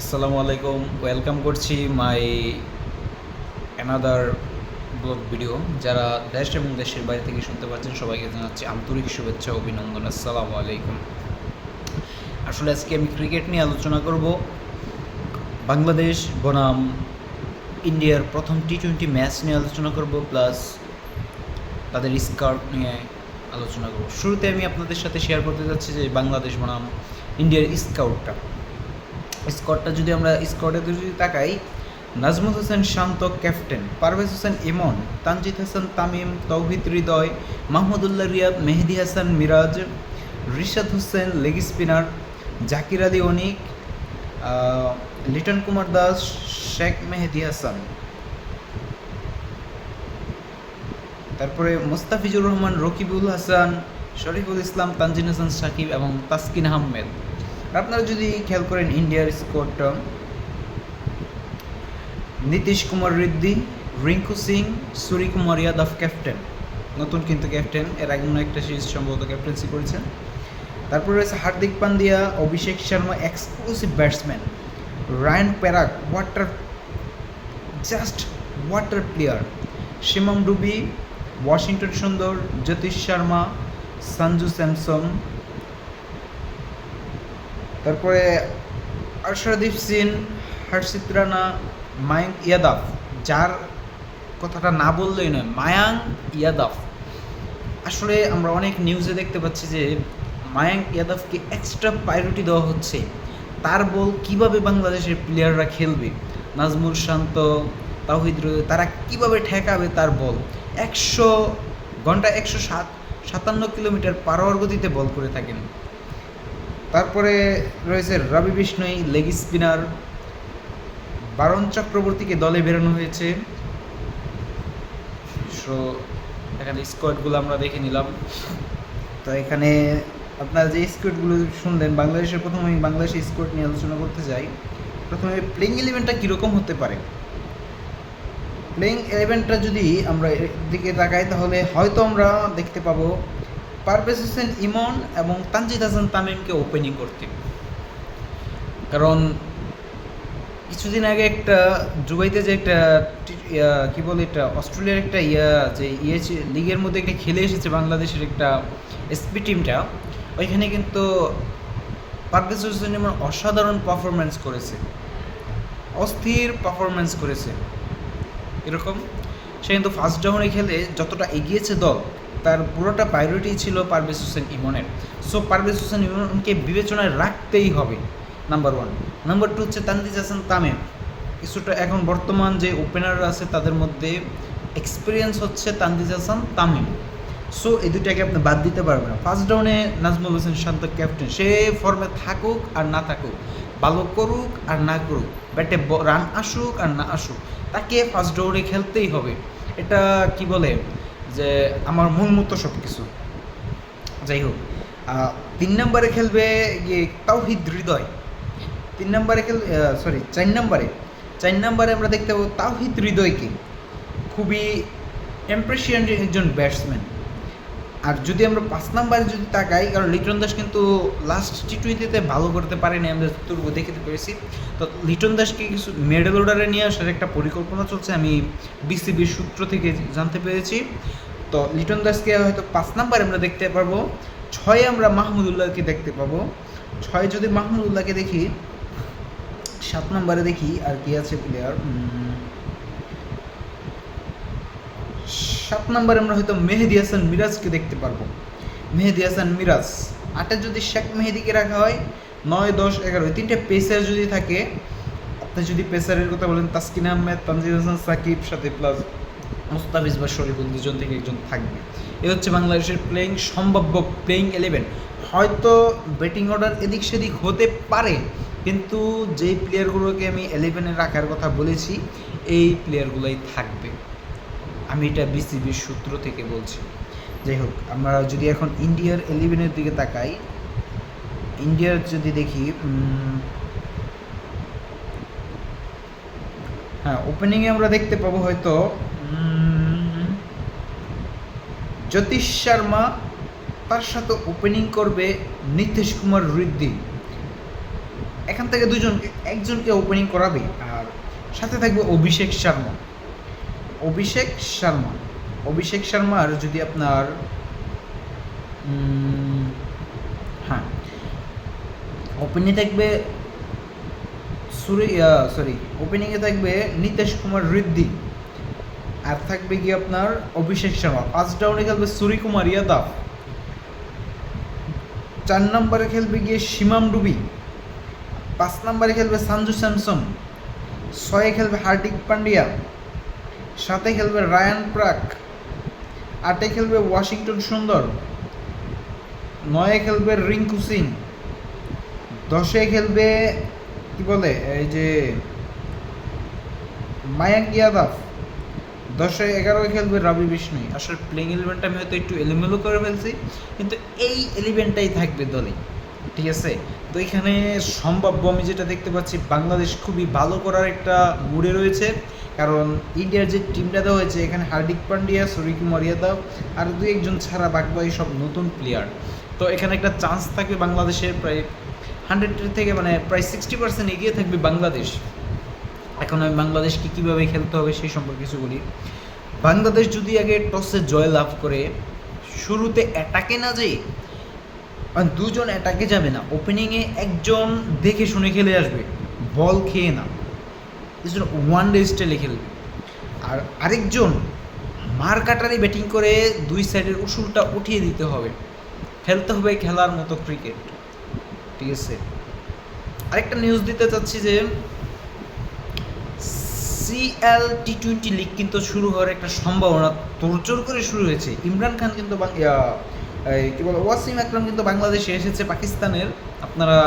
আসসালামু আলাইকুম, ওয়েলকাম করছি মাই অ্যানাদার ব্লগ ভিডিও। যারা দেশ এবং দেশের বাইরে থেকে শুনতে পাচ্ছেন সবাইকে জানাচ্ছি আন্তরিক শুভেচ্ছা অভিনন্দন। আসসালামু আলাইকুম। আসলে আজকে আমি ক্রিকেট নিয়ে আলোচনা করব। বাংলাদেশ বনাম ইন্ডিয়ার প্রথম টি-20 ম্যাচ নিয়ে আলোচনা করব, প্লাস তাদের স্কাউট নিয়ে আলোচনা করব। শুরুতে আমি আপনাদের সাথে শেয়ার করতে যাচ্ছি যে বাংলাদেশ বনাম ইন্ডিয়ার স্কোয়াডটা যদি আমরা স্কোয়াডে যদি তাকাই, নাজমুল হোসেন শান্ত ক্যাপ্টেন, পারভেজ হোসেন ইমন, তানজিদ হাসান তামিম, তৌহিদ হৃদয়, মাহমুদুল্লাহ রিয়াদ, মেহেদি হাসান মিরাজ, রিশাদ হোসেন লেগ স্পিনার, জাকির আলী অনিক, লিটন কুমার দাস, শেখ মেহেদি হাসান, তারপরে মোস্তাফিজুর রহমান, রকিবুল হাসান, শরীফুল ইসলাম, তানজিন হাসান সাকিব এবং তাসকিন আহমেদ। আপনারা যদি খেয়াল করেন ইন্ডিয়ার স্কোয়াডটা, নীতিশ কুমার রেড্ডি, রিঙ্কু সিং, সূর্যকুমার যাদব ক্যাপ্টেন, নতুন কিন্তু ক্যাপ্টেন, এর আগে মনে একটা সিরিজ সম্ভবত ক্যাপ্টেন্সি করেছেন। তারপরে রয়েছে Hardik Pandya, Abhishek Sharma exclusive batsman, Riyan Parag water player, Shivam Dube, Washington সুন্দর, জ্যোতিষ শর্মা, সঞ্জু স্যামসন, তারপরে অর্শদীপ সিং, হর্ষিত রানা, মায়াঙ্ক ইয়াদাব, যার কথাটা না বললেই নয়, মায়াঙ্ক ইয়াদাব। আসলে আমরা অনেক নিউজে দেখতে পাচ্ছি যে মায়াঙ্ক ইয়াদাবকে এক্সট্রা প্রায়োরিটি দেওয়া হচ্ছে। তার বল কিভাবে বাংলাদেশের প্লেয়াররা খেলবে, নাজমুল শান্ত, তাওহিদ হৃদয়, তারা কিভাবে ঠেকাবে তার বল। 157 কিলোমিটার পার আওয়ার গতিতে বল করে থাকেন। তারপরে রয়েছে রবি বিষ্ণই, লেগ স্পিনার, বারণ চক্রবর্তীকে দলে বেরোনো হয়েছে। সো এখানে স্কোয়াডগুলো আমরা দেখে নিলাম। তো এখানে আপনারা যে স্কোয়াডগুলো শুনলেন, প্রথমে আমি বাংলাদেশের স্কোয়াড নিয়ে আলোচনা করতে চাই। প্রথমে প্লেইং ইলেভেনটা কীরকম হতে পারে। প্লেইং ইলেভেনটা যদি আমরা দিকে তাকাই, তাহলে হয়তো আমরা দেখতে পাবো পারভেজ হোসেন ইমন এবং তানজিদ হাসান তামিমকে ওপেনিং করতে। কারণ কিছুদিন আগে একটা দুবাইতে যে একটা কী বলে এটা অস্ট্রেলিয়ার একটা লিগের মধ্যে একটা খেলে এসেছে বাংলাদেশের একটা এসপি টিমটা, ওইখানে কিন্তু পারভেজ হোসেন ইমন অসাধারণ পারফরমেন্স করেছে, অস্থির পারফরমেন্স করেছে। এরকম সে কিন্তু ফার্স্ট ডাউনে খেলে যতটা এগিয়েছে দল, তার পুরোটা প্রায়োরিটি ছিল পারভেজ হোসেন ইমনের। সো পারভেজ হোসেন ইমনকে বিবেচনায় রাখতেই হবে, নাম্বার 1। নাম্বার 2 হচ্ছে তানজিদ হাসান তামিম। কিছুটা এখন বর্তমান যে ওপেনাররা আছে তাদের মধ্যে এক্সপিরিয়েন্স হচ্ছে তানজিদ হাসান তামিম। সো এই দুটাকে আপনি বাদ দিতে পারবেন না। ফার্স্ট ডাউনে নাজমুল হোসেন শান্ত ক্যাপ্টেন, সে ফর্মে থাকুক আর না থাকুক, ভালো করুক আর না করুক, ব্যাটে রান আসুক আর না আসুক, তাকে ফার্স্ট ডাউনে খেলতেই হবে। এটা কি বলে যে আমার মূল মতো সব কিছু। যাই হোক, 3 নম্বরে খেলবে গিয়ে তাওহিদ হৃদয়। 4 নম্বরে আমরা দেখতে পাবো তাওহিদ হৃদয়কে, খুবই ইমপ্রেশন একজন ব্যাটসম্যান। আর যদি আমরা 5 নম্বরে যদি তাকাই, কারণ লিটন দাস কিন্তু লাস্ট টি20তে ভালো করতে পারেনি, আমরা যতটুকু দেখতে পেরেছি। তো লিটন দাসকে কিছু মিডল অর্ডারে নিয়ে আসার একটা পরিকল্পনা চলছে, আমি বিসিবির সূত্র থেকে জানতে পেরেছি। তো লিটন দাসকে হয়তো 5 নম্বরে আমরা দেখতে পারবো। 6 আমরা মাহমুদুল্লাহকে দেখতে পাবো। 6 যদি মাহমুদুল্লাহকে দেখি, 7 নম্বরে দেখি আর কি আছে প্লেয়ার। 7 নম্বরে আমরা হয়তো মেহেদি হাসান মিরাজকে দেখতে পারবো। মেহেদি হাসান মিরাজ। 8 যদি শেখ মেহেদিকে রাখা হয়, 9, 10, 11 তিনটে পেসার যদি থাকে, আপনি যদি পেসারের কথা বলেন, তাসকিন আহমেদ, তানজিদ হাসান সাকিব, সাথে প্লাস মুস্তাফিজ বা শরীফুল, দুজন থেকে একজন থাকবে। এ হচ্ছে বাংলাদেশের সম্ভাব্য প্লেইং 11। হয়তো ব্যাটিং অর্ডার এদিক সেদিক হতে পারে, কিন্তু যেই প্লেয়ারগুলোকে আমি 11-এ রাখার কথা বলেছি, এই প্লেয়ারগুলোই থাকবে। আমি এটা বিসিবির সূত্র থেকে বলছি। যাই হোক, আমরা যদি এখন ইন্ডিয়ার 11-এর দিকে তাকাই, ইন্ডিয়ার যদি দেখি, হ্যাঁ, ওপেনিংয়ে আমরা দেখতে পাবো হয়তো জ্যোতিষ শর্মা, তার সাথে ওপেনিং করবে নীতিশ কুমার রেড্ডি। এখান থেকে একজনকে ওপেনিং করাবে। আর সাথে থাকবে অভিষেক শর্মা। অভিষেক শর্মার যদি আপনার হ্যাঁ, ওপেনিংয়ে থাকবে ওপেনিংয়ে থাকবে নীতিশ কুমার রেড্ডি, আর থাকবে কি আপনার অভিষেক শর্মা। ফার্স্ট ডাউনে খেলবে সূর্যকুমার যাদব, 4 নম্বরে খেলবে গিয়ে শিমাম ডুবি, 5 নম্বরে খেলবে সঞ্জু স্যামসন, 6-এ খেলবে হার্দিক পান্ডিয়া, 7-এ খেলবে রায়ান প্রাক, 8-এ খেলবে ওয়াশিংটন সুন্দর, 9-এ খেলবে রিঙ্কু সিং, 10-এ খেলবে কি বলে এই যে মায়াঙ্ক যাদব, 10-এ 11-এ খেলবে রবি বিষ্ণুই। আসলে প্লেইং ইলেভেনটা আমি হয়তো একটু এলোমেলো করে ফেলছি, কিন্তু এই এলিভেনটাই থাকবে দলে, ঠিক আছে। তো এখানে সম্ভাব্য আমি যেটা দেখতে পাচ্ছি, বাংলাদেশ খুবই ভালো করার একটা মুডে রয়েছে, কারণ ইন্ডিয়ার যে টিমটা দেওয়া হয়েছে এখানে হার্দিক পান্ডিয়া, সূর্যকুমার যাদব আর 2-1 ছাড়া বাকি সব নতুন প্লেয়ার। তো এখানে একটা চান্স থাকবে বাংলাদেশের, প্রায় 100 থেকে মানে প্রায় 60% এগিয়ে থাকবে বাংলাদেশ। এখন আমি বাংলাদেশকে কীভাবে খেলতে হবে সেই সম্পর্কে কিছু বলি। বাংলাদেশ যদি আগে টসে জয় লাভ করে শুরুতে অ্যাটাকে না যেয়ে, দুজন অ্যাটাকে যাবে না, ওপেনিংয়ে একজন দেখে শুনে খেলে আসবে, বল খেয়ে না, ওয়ান ডে স্টাইলে খেলবে, আর আরেকজন মার কাটারি ব্যাটিং করে 2 সাইডের উসুলটা উঠিয়ে দিতে হবে, খেলতে হবে খেলার মতো ক্রিকেট, ঠিক আছে। আরেকটা নিউজ দিতে চাচ্ছি যে CL T20 লিগ কিন্তু শুরু হওয়ার একটা সম্ভাবনা তোড়জোড় করে শুরু হয়েছে। ইমরান খান কিন্তু কি বলে ওয়াসিম আকরাম কিন্তু বাংলাদেশে এসেছে পাকিস্তানের, আপনারা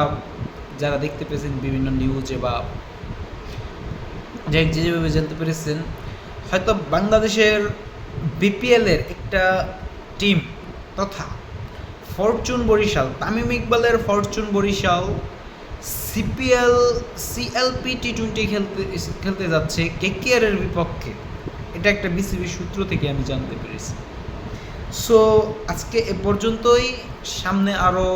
যারা দেখতে পেয়েছেন বিভিন্ন নিউজে বা যেভাবে জানতে পেরেছেন, হয়তো বাংলাদেশের BPL-এর একটা টিম তথা ফরচুন বরিশাল, তামিম ইকবালের ফরচুন বরিশাল CLP T20 খেলতে যাচ্ছে KKR-এর বিপক্ষে। এটা একটা BCB সূত্র থেকে আমি জানতে পেরেছি। সো আজকে এ পর্যন্তই, সামনে আরও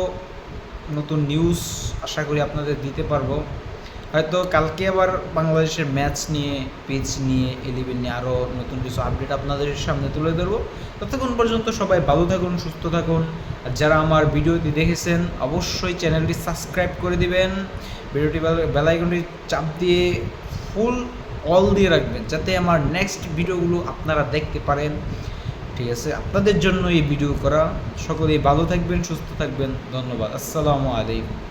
নতুন নিউজ আশা করি আপনাদের দিতে পারবো। হয়তো কালকে আবার বাংলাদেশের ম্যাচ নিয়ে, পিচ নিয়ে, 11 নিয়ে আরও নতুন কিছু আপডেট আপনাদের সামনে তুলে ধরবো। ততক্ষণ পর্যন্ত সবাই ভালো থাকুন, সুস্থ থাকুন। আর যারা আমার ভিডিওটি দেখেছেন অবশ্যই চ্যানেলটি সাবস্ক্রাইব করে দিবেন, ভিডিওটি বেল আইকনটি চাপ দিয়ে ফুল অল দিয়ে রাখবেন, যাতে আমার নেক্সট ভিডিওগুলো আপনারা দেখতে পারেন, ঠিক আছে। আপনাদের জন্য এই ভিডিও করা। সকলেই ভালো থাকবেন, সুস্থ থাকবেন। ধন্যবাদ। আসসালামু আলাইকুম।